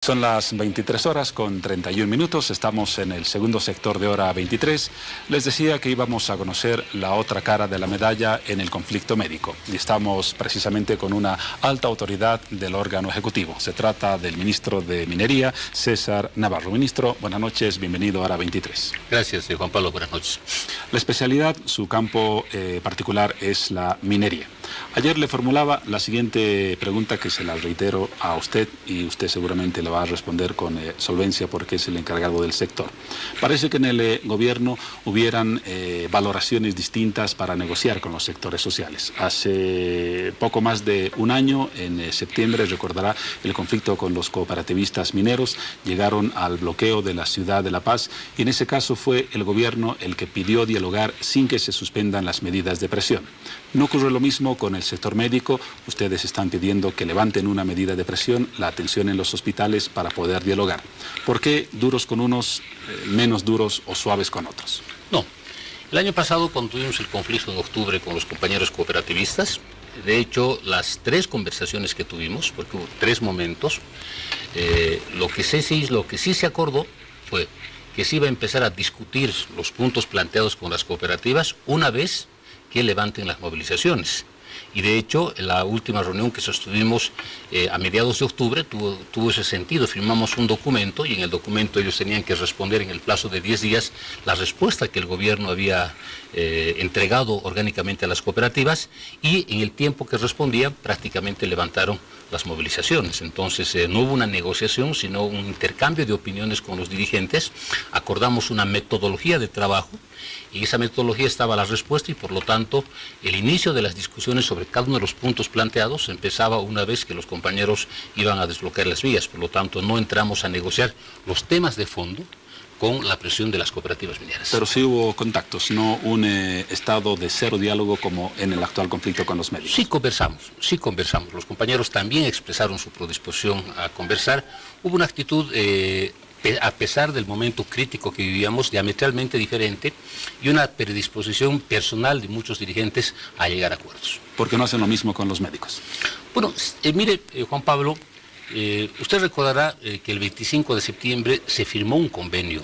Son las 23 horas con 31 minutos, estamos en el segundo sector de hora 23. Les decía que íbamos a conocer la otra cara de la medalla en el conflicto médico. Y estamos precisamente con una alta autoridad del órgano ejecutivo. Se trata del ministro de Minería, César Navarro. Ministro, buenas noches, bienvenido a hora 23. Gracias, Juan Pablo, buenas noches. La especialidad, su campo particular es la minería. Ayer le formulaba la siguiente pregunta que se la reitero a usted y usted seguramente la va a responder con solvencia porque es el encargado del sector. Parece que en el gobierno hubieran valoraciones distintas para negociar con los sectores sociales. Hace poco más de un año, en septiembre, recordará el conflicto con los cooperativistas mineros, llegaron al bloqueo de la ciudad de La Paz y en ese caso fue el gobierno el que pidió dialogar sin que se suspendan las medidas de presión. No ocurre lo mismo con el sector médico. Ustedes están pidiendo que levanten una medida de presión, la atención en los hospitales para poder dialogar. ¿Por qué duros con unos, menos duros o suaves con otros? No. El año pasado, cuando tuvimos el conflicto en octubre con los compañeros cooperativistas, de hecho, las tres conversaciones que tuvimos, porque hubo tres momentos, lo que sí se acordó fue que se iba a empezar a discutir los puntos planteados con las cooperativas una vez que levanten las movilizaciones. Y de hecho, en la última reunión que sostuvimos a mediados de octubre tuvo ese sentido. Firmamos un documento y en el documento ellos tenían que responder en el plazo de 10 días la respuesta que el gobierno había entregado orgánicamente a las cooperativas y en el tiempo que respondían prácticamente levantaron las movilizaciones. Entonces no hubo una negociación, sino un intercambio de opiniones con los dirigentes. Acordamos una metodología de trabajo y en esa metodología estaba la respuesta y por lo tanto el inicio de las discusiones sobre cada uno de los puntos planteados empezaba una vez que los compañeros iban a desbloquear las vías. Por lo tanto no entramos a negociar los temas de fondo con la presión de las cooperativas mineras. Pero sí hubo contactos, no un estado de cero diálogo como en el actual conflicto con los médicos. Sí conversamos. Los compañeros también expresaron su predisposición a conversar. Hubo una actitud, a pesar del momento crítico que vivíamos, diametralmente diferente y una predisposición personal de muchos dirigentes a llegar a acuerdos. ¿Por qué no hacen lo mismo con los médicos? Bueno, mire, Juan Pablo, usted recordará que el 25 de septiembre se firmó un convenio,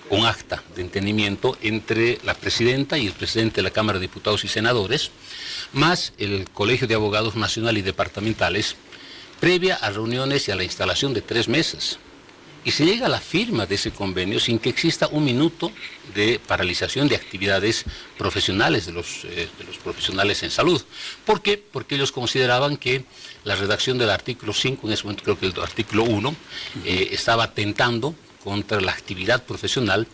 un acta de entendimiento entre la presidenta y el presidente de la Cámara de Diputados y Senadores, más el Colegio de Abogados Nacional y Departamentales, previa a reuniones y a la instalación de 3 mesas. Y se llega a la firma de ese convenio sin que exista un minuto de paralización de actividades profesionales de los profesionales en salud. ¿Por qué? Porque ellos consideraban que la redacción del artículo 5, en ese momento creo que el artículo 1, estaba atentando contra la actividad profesional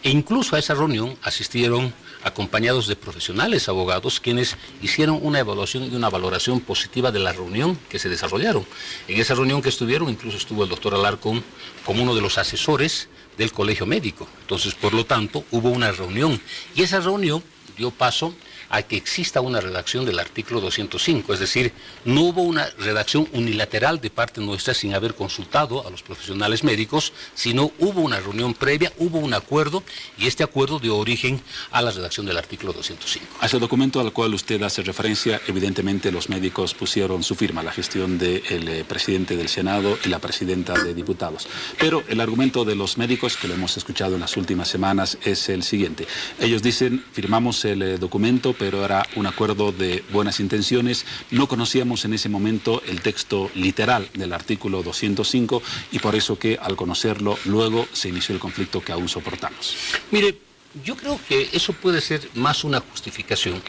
e incluso a esa reunión asistieron acompañados de profesionales abogados quienes hicieron una evaluación y una valoración positiva de la reunión que se desarrollaron. En esa reunión que estuvieron incluso estuvo el doctor Alarcón como uno de los asesores del colegio médico. Entonces, por lo tanto, hubo una reunión y esa reunión dio paso a que exista una redacción del artículo 205, es decir, no hubo una redacción unilateral de parte nuestra sin haber consultado a los profesionales médicos, sino hubo una reunión previa, hubo un acuerdo y este acuerdo dio origen a la redacción del artículo 205. A ese documento al cual usted hace referencia, evidentemente los médicos pusieron su firma, la gestión del presidente del Senado y la presidenta de diputados. Pero el argumento de los médicos, que lo hemos escuchado en las últimas semanas, es el siguiente. Ellos dicen, firmamos el documento, pero era un acuerdo de buenas intenciones. No conocíamos en ese momento el texto literal del artículo 205 y por eso que al conocerlo luego se inició el conflicto que aún soportamos. Mire, yo creo que eso puede ser más una justificación,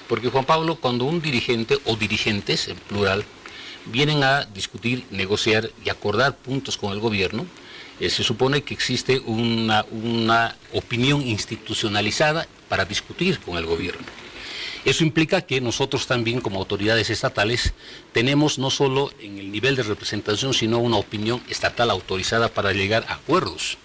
porque Juan Pablo, cuando un dirigente o dirigentes en plural vienen a discutir, negociar y acordar puntos con el gobierno, se supone que existe una opinión institucionalizada para discutir con el gobierno. Eso implica que nosotros también como autoridades estatales tenemos no solo en el nivel de representación, sino una opinión estatal autorizada para llegar a acuerdos.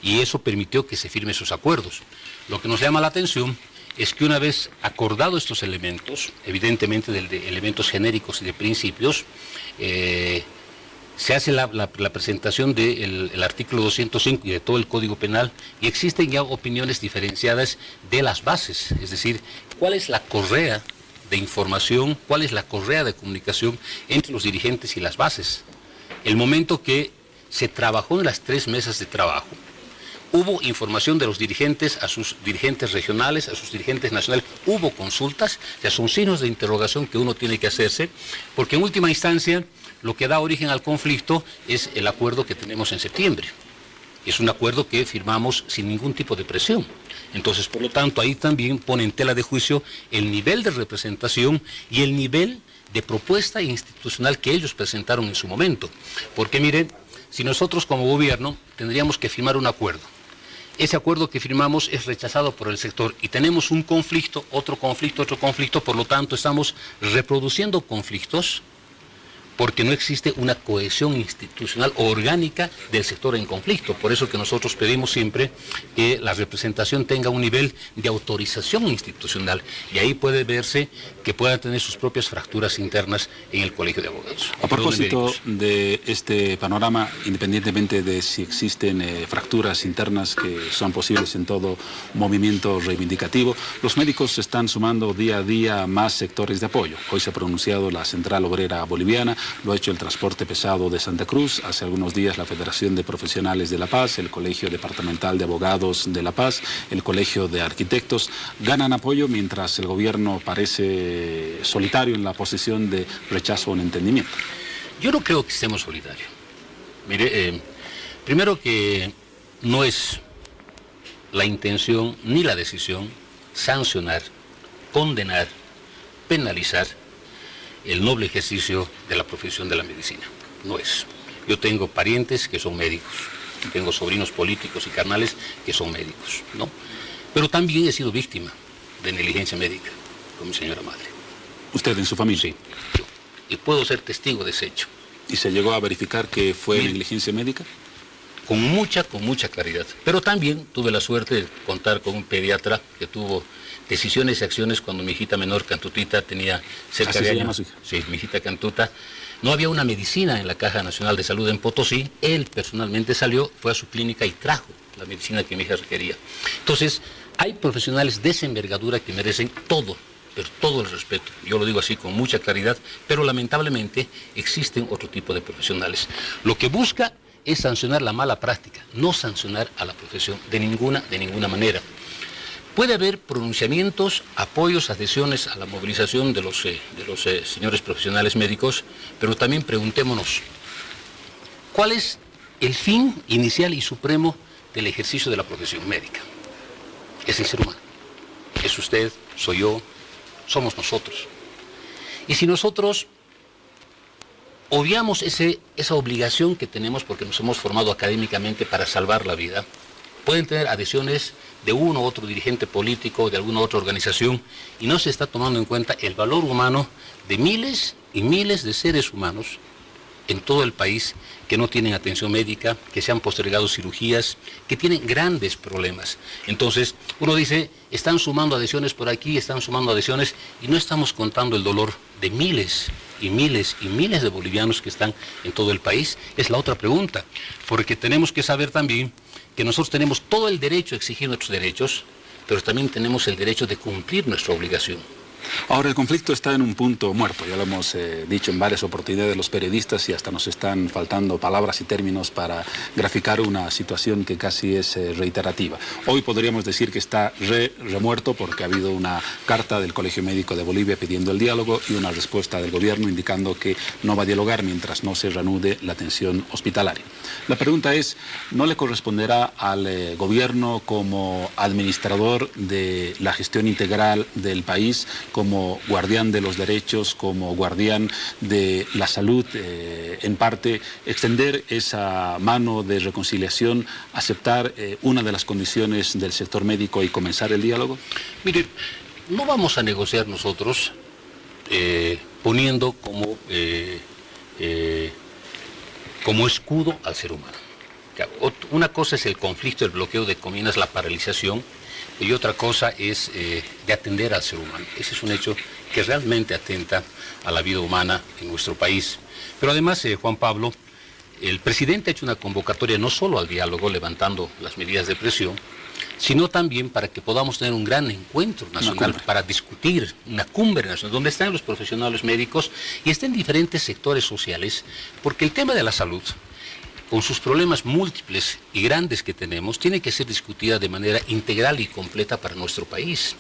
Y eso permitió que se firmen esos acuerdos. Lo que nos llama la atención es que una vez acordado estos elementos, evidentemente de elementos genéricos y de principios, se hace la presentación del artículo 205 y de todo el Código Penal y existen ya opiniones diferenciadas de las bases, es decir, cuál es la correa de información, cuál es la correa de comunicación entre los dirigentes y las bases. El momento que se trabajó en las 3 mesas de trabajo. Hubo información de los dirigentes a sus dirigentes regionales, a sus dirigentes nacionales. Hubo consultas, o sea, son signos de interrogación que uno tiene que hacerse, porque en última instancia lo que da origen al conflicto es el acuerdo que tenemos en septiembre. Es un acuerdo que firmamos sin ningún tipo de presión. Entonces, por lo tanto, ahí también pone en tela de juicio el nivel de representación y el nivel de propuesta institucional que ellos presentaron en su momento. Porque miren, si nosotros como gobierno tendríamos que firmar un acuerdo, ese acuerdo que firmamos es rechazado por el sector y tenemos un conflicto, otro conflicto, por lo tanto estamos reproduciendo conflictos porque no existe una cohesión institucional orgánica del sector en conflicto. Por eso que nosotros pedimos siempre que la representación tenga un nivel de autorización institucional y ahí puede verse que puedan tener sus propias fracturas internas en el Colegio de Abogados. A propósito de este panorama, independientemente de si existen fracturas internas que son posibles en todo movimiento reivindicativo, los médicos se están sumando día a día más sectores de apoyo. Hoy se ha pronunciado la Central Obrera Boliviana, lo ha hecho el Transporte Pesado de Santa Cruz, hace algunos días la Federación de Profesionales de La Paz, el Colegio Departamental de Abogados de La Paz, el Colegio de Arquitectos, ganan apoyo mientras el gobierno parece solitario en la posición de rechazo a un entendimiento. Yo no creo que estemos solidarios. Mire, primero que no es la intención ni la decisión sancionar, condenar, penalizar el noble ejercicio de la profesión de la medicina. No es. Yo tengo parientes que son médicos, tengo sobrinos políticos y carnales que son médicos, ¿no? Pero también he sido víctima de negligencia médica con mi señora madre. ¿Usted en su familia? Sí, yo. Y puedo ser testigo de ese hecho. ¿Y se llegó a verificar que fue negligencia médica? Con mucha claridad. Pero también tuve la suerte de contar con un pediatra que tuvo decisiones y acciones cuando mi hijita menor, Cantutita, tenía cerca de años. Sí, mi hijita Cantuta. No había una medicina en la Caja Nacional de Salud en Potosí. Él personalmente salió, fue a su clínica y trajo la medicina que mi hija requería. Entonces, hay profesionales de esa envergadura que merecen todo, pero todo el respeto. Yo lo digo así con mucha claridad, pero lamentablemente existen otro tipo de profesionales. Lo que busca es sancionar la mala práctica, no sancionar a la profesión de ninguna manera. Puede haber pronunciamientos, apoyos, adhesiones a la movilización de los señores profesionales médicos, pero también preguntémonos, ¿cuál es el fin inicial y supremo del ejercicio de la profesión médica? Es el ser humano. Es usted, soy yo, somos nosotros. Y si nosotros obviamos esa obligación que tenemos porque nos hemos formado académicamente para salvar la vida, pueden tener adhesiones de uno u otro dirigente político, de alguna otra organización, y no se está tomando en cuenta el valor humano de miles y miles de seres humanos en todo el país que no tienen atención médica, que se han postergado cirugías, que tienen grandes problemas. Entonces, uno dice, están sumando adhesiones por aquí, están sumando adhesiones, y no estamos contando el dolor de miles y miles y miles de bolivianos que están en todo el país. Es la otra pregunta, porque tenemos que saber también que nosotros tenemos todo el derecho a exigir nuestros derechos, pero también tenemos el derecho de cumplir nuestra obligación. Ahora, el conflicto está en un punto muerto, ya lo hemos dicho en varias oportunidades los periodistas y hasta nos están faltando palabras y términos para graficar una situación que casi es reiterativa. Hoy podríamos decir que está remuerto porque ha habido una carta del Colegio Médico de Bolivia pidiendo el diálogo y una respuesta del gobierno indicando que no va a dialogar mientras no se reanude la atención hospitalaria. La pregunta es, ¿no le corresponderá al gobierno como administrador de la gestión integral del país, como guardián de los derechos, como guardián de la salud, en parte, extender esa mano de reconciliación, aceptar una de las condiciones del sector médico y comenzar el diálogo? Mire, no vamos a negociar nosotros poniendo como escudo al ser humano. Una cosa es el conflicto, el bloqueo de comidas, la paralización, y otra cosa es de atender al ser humano. Ese es un hecho que realmente atenta a la vida humana en nuestro país. Pero además, Juan Pablo, el presidente ha hecho una convocatoria no solo al diálogo, levantando las medidas de presión, sino también para que podamos tener un gran encuentro nacional para discutir, una cumbre nacional, donde están los profesionales médicos y estén diferentes sectores sociales, porque el tema de la salud, con sus problemas múltiples y grandes que tenemos, tiene que ser discutida de manera integral y completa para nuestro país.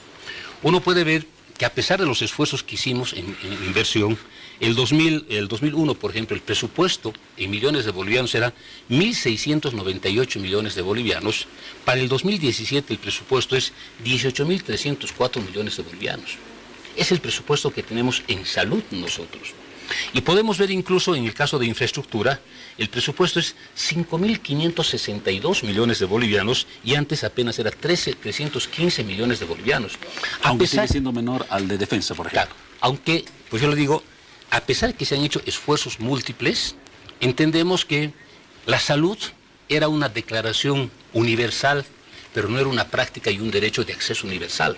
Uno puede ver que a pesar de los esfuerzos que hicimos en inversión, el 2001, por ejemplo, el presupuesto en millones de bolivianos era 1.698 millones de bolivianos. Para el 2017 el presupuesto es 18.304 millones de bolivianos. Es el presupuesto que tenemos en salud nosotros. Y podemos ver incluso en el caso de infraestructura, el presupuesto es 5.562 millones de bolivianos y antes apenas era 315 millones de bolivianos. Aunque sigue siendo menor al de defensa, por ejemplo. Claro, aunque, pues yo le digo, a pesar de que se han hecho esfuerzos múltiples, entendemos que la salud era una declaración universal, pero no era una práctica y un derecho de acceso universal.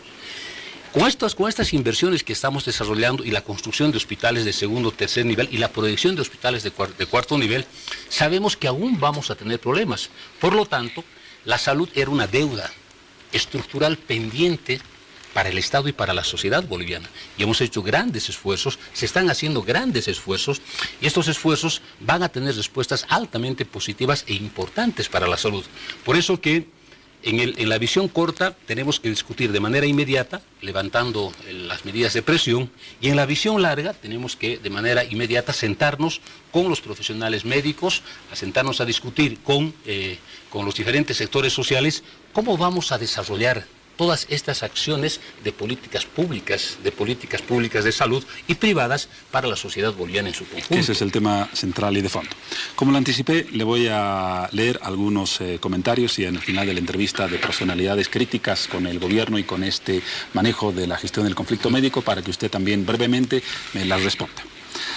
Con estas inversiones que estamos desarrollando y la construcción de hospitales de segundo, tercer nivel y la proyección de hospitales de cuarto nivel, sabemos que aún vamos a tener problemas. Por lo tanto, la salud era una deuda estructural pendiente para el Estado y para la sociedad boliviana. Y hemos hecho grandes esfuerzos, se están haciendo grandes esfuerzos, y estos esfuerzos van a tener respuestas altamente positivas e importantes para la salud. Por eso que en la visión corta tenemos que discutir de manera inmediata, levantando las medidas de presión, y en la visión larga tenemos que de manera inmediata sentarnos con los profesionales médicos, a sentarnos a discutir con los diferentes sectores sociales cómo vamos a desarrollar todas estas acciones de políticas públicas de salud y privadas para la sociedad boliviana en su conjunto. Ese es el tema central y de fondo. Como lo anticipé, le voy a leer algunos comentarios y en el final de la entrevista de personalidades críticas con el gobierno y con este manejo de la gestión del conflicto médico para que usted también brevemente me las responda.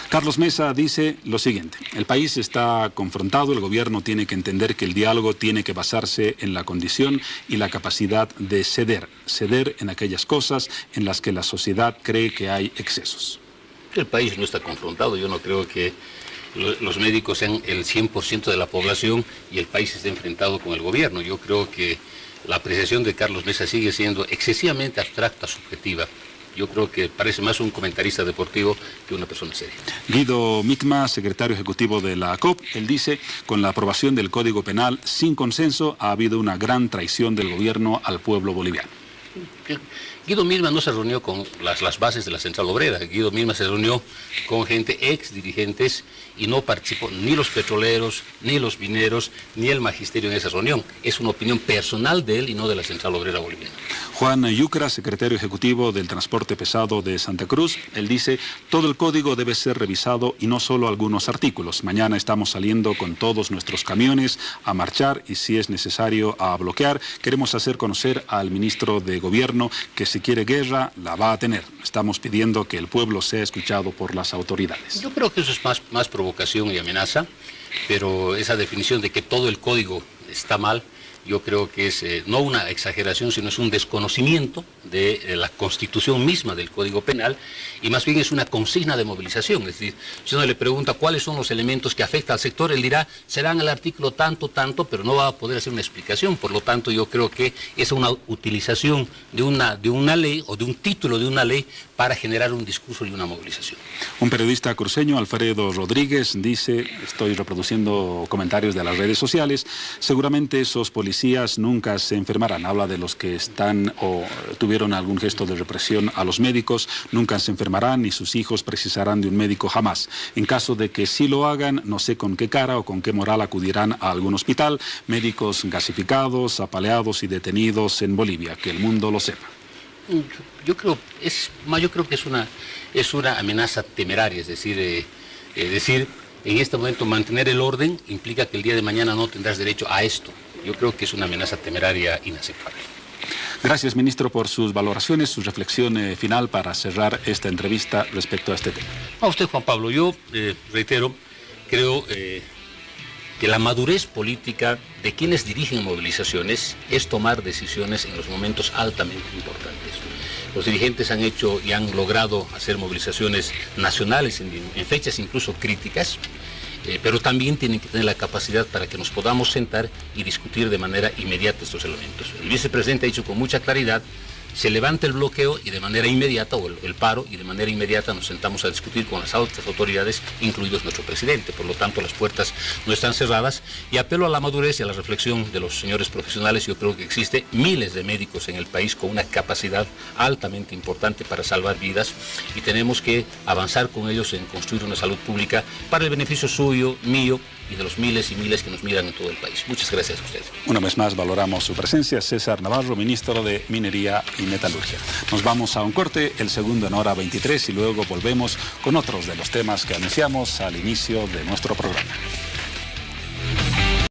Carlos Mesa dice lo siguiente: el país está confrontado, el gobierno tiene que entender que el diálogo tiene que basarse en la condición y la capacidad de ceder en aquellas cosas en las que la sociedad cree que hay excesos. El país no está confrontado, yo no creo que los médicos sean el 100% de la población y el país esté enfrentado con el gobierno. Yo creo que la apreciación de Carlos Mesa sigue siendo excesivamente abstracta, subjetiva. Yo creo que parece más un comentarista deportivo que una persona seria. Guido Micma, secretario ejecutivo de la ACOP, él dice: con la aprobación del Código Penal sin consenso ha habido una gran traición del gobierno al pueblo boliviano. Guido Micma no se reunió con las bases de la Central Obrera. Guido Micma se reunió con gente ex dirigentes y no participó ni los petroleros, ni los mineros, ni el magisterio en esa reunión. Es una opinión personal de él y no de la Central Obrera Boliviana. Juan Yucra, secretario ejecutivo del Transporte Pesado de Santa Cruz, él dice: todo el código debe ser revisado y no solo algunos artículos. Mañana estamos saliendo con todos nuestros camiones a marchar y si es necesario a bloquear. Queremos hacer conocer al ministro de Gobierno que si quiere guerra la va a tener. Estamos pidiendo que el pueblo sea escuchado por las autoridades. Yo creo que eso es más provocación y amenaza, pero esa definición de que todo el código está mal, yo creo que es no una exageración, sino es un desconocimiento de la constitución misma del Código Penal, y más bien es una consigna de movilización. Es decir, si uno le pregunta cuáles son los elementos que afectan al sector, él dirá, serán el artículo tanto, pero no va a poder hacer una explicación. Por lo tanto, yo creo que es una utilización de una ley o de un título de una ley para generar un discurso y una movilización. Un periodista cruceño, Alfredo Rodríguez, dice, estoy reproduciendo comentarios de las redes sociales: seguramente esos policías nunca se enfermarán. Habla de los que están o tuvieron algún gesto de represión a los médicos, nunca se enfermarán ni sus hijos precisarán de un médico jamás. En caso de que sí lo hagan, no sé con qué cara o con qué moral acudirán a algún hospital. Médicos gasificados, apaleados y detenidos en Bolivia, que el mundo lo sepa. Yo creo que es una amenaza temeraria, es decir, en este momento mantener el orden implica que el día de mañana no tendrás derecho a esto. Yo creo que es una amenaza temeraria inaceptable. Gracias, ministro, por sus valoraciones, su reflexión final para cerrar esta entrevista respecto a este tema. A usted, Juan Pablo, yo reitero, creo que la madurez política de quienes dirigen movilizaciones es tomar decisiones en los momentos altamente importantes. Los dirigentes han hecho y han logrado hacer movilizaciones nacionales en fechas incluso críticas, pero también tienen que tener la capacidad para que nos podamos sentar y discutir de manera inmediata estos elementos. El vicepresidente ha dicho con mucha claridad se levante el bloqueo y de manera inmediata, o el paro, y de manera inmediata nos sentamos a discutir con las altas autoridades, incluidos nuestro presidente. Por lo tanto, las puertas no están cerradas, y apelo a la madurez y a la reflexión de los señores profesionales. Yo creo que existe miles de médicos en el país con una capacidad altamente importante para salvar vidas, y tenemos que avanzar con ellos en construir una salud pública para el beneficio suyo, mío y de los miles y miles que nos miran en todo el país. Muchas gracias a ustedes. Una vez más valoramos su presencia. César Navarro, ministro de Minería y Metalurgia. Nos vamos a un corte, el segundo en hora 23, y luego volvemos con otros de los temas que anunciamos al inicio de nuestro programa.